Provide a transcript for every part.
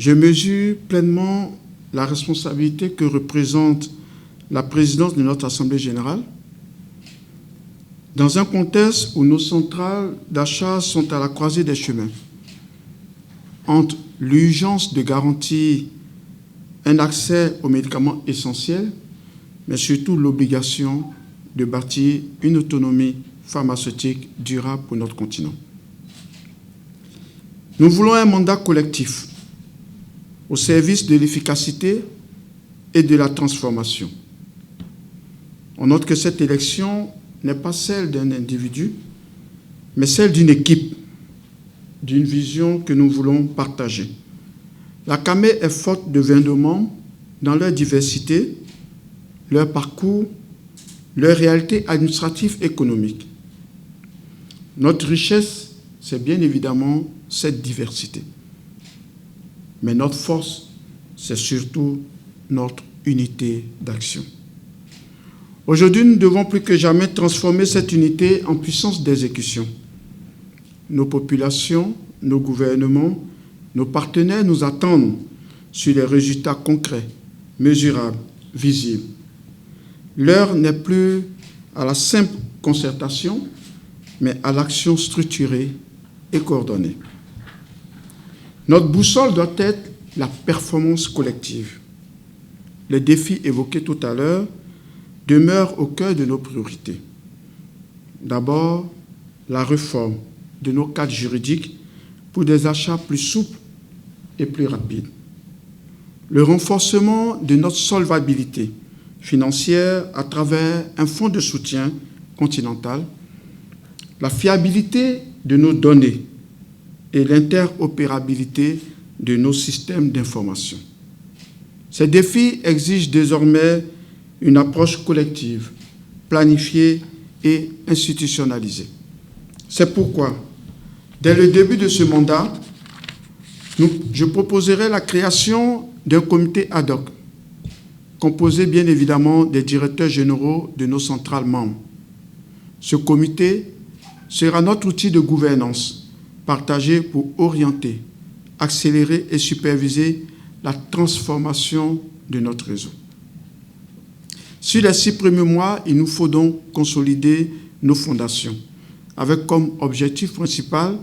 Je mesure pleinement la responsabilité que représente la présidence de notre Assemblée générale dans un contexte où nos centrales d'achat sont à la croisée des chemins entre l'urgence de garantir un accès aux médicaments essentiels, mais surtout l'obligation de bâtir une autonomie pharmaceutique durable pour notre continent. Nous voulons un mandat collectif au service de l'efficacité et de la transformation. On note que cette élection n'est pas celle d'un individu, mais celle d'une équipe, d'une vision que nous voulons partager. La CAME est forte de 22 membres dans leur diversité, leur parcours, leur réalité administrative et économique. Notre richesse, c'est bien évidemment cette diversité. Mais notre force, c'est surtout notre unité d'action. Aujourd'hui, nous devons plus que jamais transformer cette unité en puissance d'exécution. Nos populations, nos gouvernements, nos partenaires nous attendent sur les résultats concrets, mesurables, visibles. L'heure n'est plus à la simple concertation, mais à l'action structurée et coordonnée. Notre boussole doit être la performance collective. Les défis évoqués tout à l'heure demeurent au cœur de nos priorités. D'abord, la réforme de nos cadres juridiques pour des achats plus souples et plus rapides. Le renforcement de notre solvabilité financière à travers un fonds de soutien continental, la fiabilité de nos données et l'interopérabilité de nos systèmes d'information. Ces défis exigent désormais une approche collective, planifiée et institutionnalisée. C'est pourquoi, dès le début de ce mandat, je proposerai la création d'un comité ad hoc, composé bien évidemment des directeurs généraux de nos centrales membres. Ce comité sera notre outil de gouvernance partagé pour orienter, accélérer et superviser la transformation de notre réseau. Sur les 6 premiers mois, il nous faut donc consolider nos fondations, avec comme objectif principal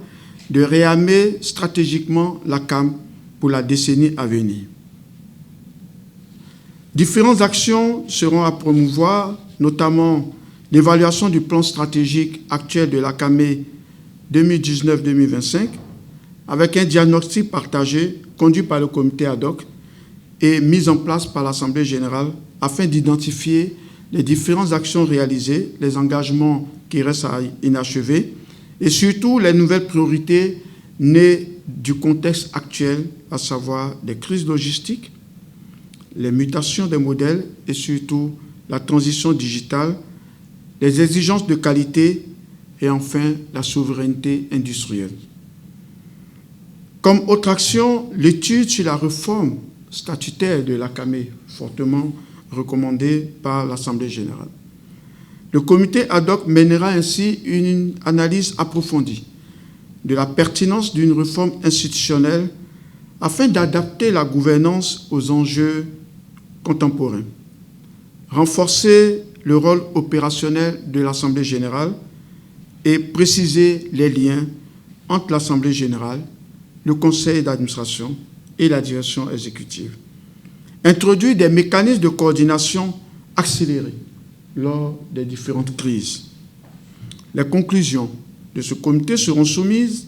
de réarmer stratégiquement la CAM pour la décennie à venir. Différentes actions seront à promouvoir, notamment l'évaluation du plan stratégique actuel de la CAME 2019-2025, avec un diagnostic partagé conduit par le comité ad hoc et mis en place par l'Assemblée générale afin d'identifier les différentes actions réalisées, les engagements qui restent à inachever et surtout les nouvelles priorités nées du contexte actuel, à savoir les crises logistiques, les mutations des modèles et surtout la transition digitale, les exigences de qualité et enfin la souveraineté industrielle. Comme autre action, l'étude sur la réforme statutaire de la CAME, fortement recommandée par l'Assemblée générale. Le comité ad hoc mènera ainsi une analyse approfondie de la pertinence d'une réforme institutionnelle afin d'adapter la gouvernance aux enjeux contemporains, renforcer le rôle opérationnel de l'Assemblée générale et préciser les liens entre l'Assemblée générale, le conseil d'administration et la direction exécutive. Introduire des mécanismes de coordination accélérés lors des différentes crises. Les conclusions de ce comité seront soumises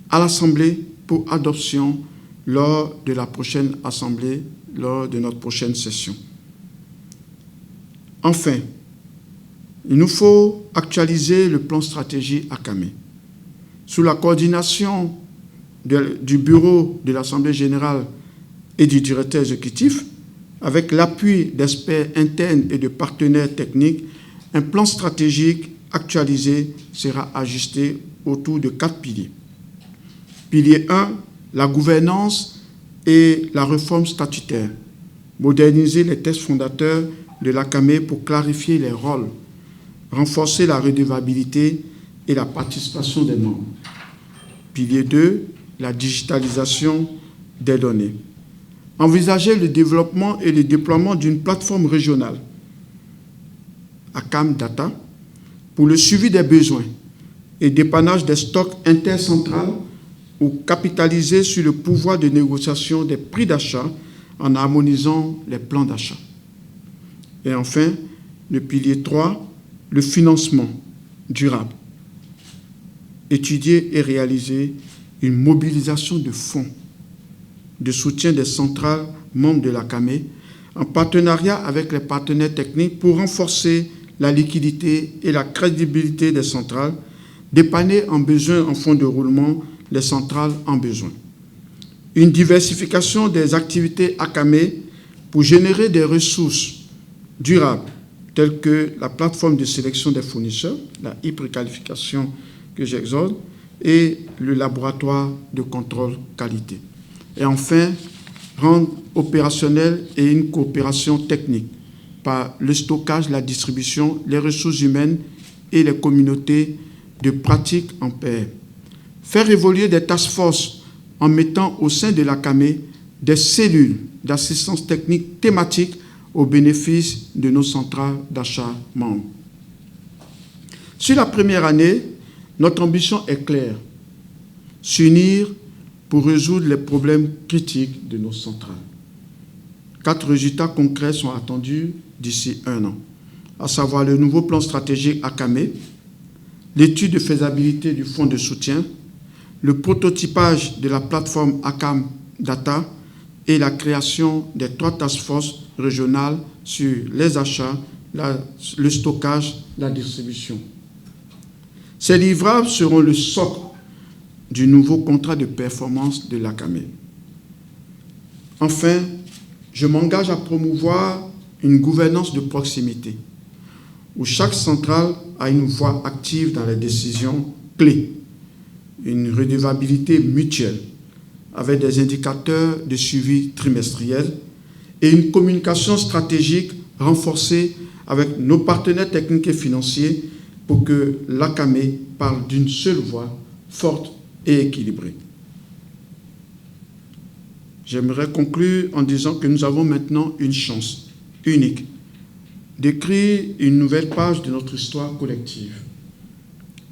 à l'Assemblée pour adoption lors de la prochaine Assemblée, lors de notre prochaine session. Enfin, il nous faut actualiser le plan stratégique ACAME. Sous la coordination du bureau de l'Assemblée générale et du directeur exécutif, avec l'appui d'experts internes et de partenaires techniques, un plan stratégique actualisé sera ajusté autour de 4 piliers. Pilier 1, la gouvernance et la réforme statutaire. Moderniser les textes fondateurs de l'ACAME pour clarifier les rôles, renforcer la redevabilité et la participation des membres. Pilier 2, la digitalisation des données. Envisager le développement et le déploiement d'une plateforme régionale, ACAM Data, pour le suivi des besoins et dépannage des stocks intercentrales ou capitaliser sur le pouvoir de négociation des prix d'achat en harmonisant les plans d'achat. Et enfin, le pilier 3, le financement durable. Étudier et réaliser une mobilisation de fonds de soutien des centrales membres de l'ACAME en partenariat avec les partenaires techniques pour renforcer la liquidité et la crédibilité des centrales, dépanner en besoin en fonds de roulement les centrales en besoin. Une diversification des activités ACAME pour générer des ressources durables telles que la plateforme de sélection des fournisseurs, la e-préqualification que j'exhorte, et le laboratoire de contrôle qualité. Et enfin, rendre opérationnel et une coopération technique par le stockage, la distribution, les ressources humaines et les communautés de pratiques en pair. Faire évoluer des task forces en mettant au sein de l'ACAME des cellules d'assistance technique thématique au bénéfice de nos centrales d'achat membres. Sur la première année, notre ambition est claire, s'unir pour résoudre les problèmes critiques de nos centrales. 4 résultats concrets sont attendus d'ici 1 an, à savoir le nouveau plan stratégique ACAME, l'étude de faisabilité du fonds de soutien, le prototypage de la plateforme ACAM Data et la création des 3 task forces régionales sur les achats, le stockage, la distribution. Ces livrables seront le socle du nouveau contrat de performance de l'ACAME. Enfin, je m'engage à promouvoir une gouvernance de proximité où chaque centrale a une voix active dans les décisions clés, une redevabilité mutuelle avec des indicateurs de suivi trimestriel et une communication stratégique renforcée avec nos partenaires techniques et financiers pour que l'ACAME parle d'une seule voix forte et équilibrée. J'aimerais conclure en disant que nous avons maintenant une chance unique d'écrire une nouvelle page de notre histoire collective.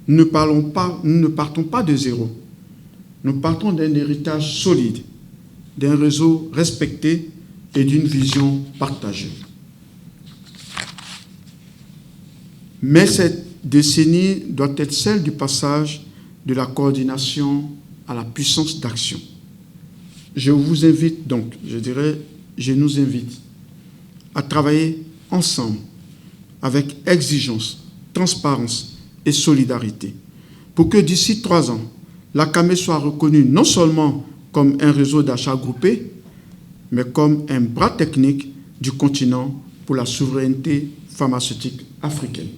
Nous ne partons pas de zéro. Nous partons d'un héritage solide, d'un réseau respecté et d'une vision partagée. Mais cette décennie doit être celle du passage de la coordination à la puissance d'action. Je vous invite donc, je nous invite à travailler ensemble avec exigence, transparence et solidarité pour que d'ici 3 ans, l'ACAME soit reconnue non seulement comme un réseau d'achat groupé, mais comme un bras technique du continent pour la souveraineté pharmaceutique africaine.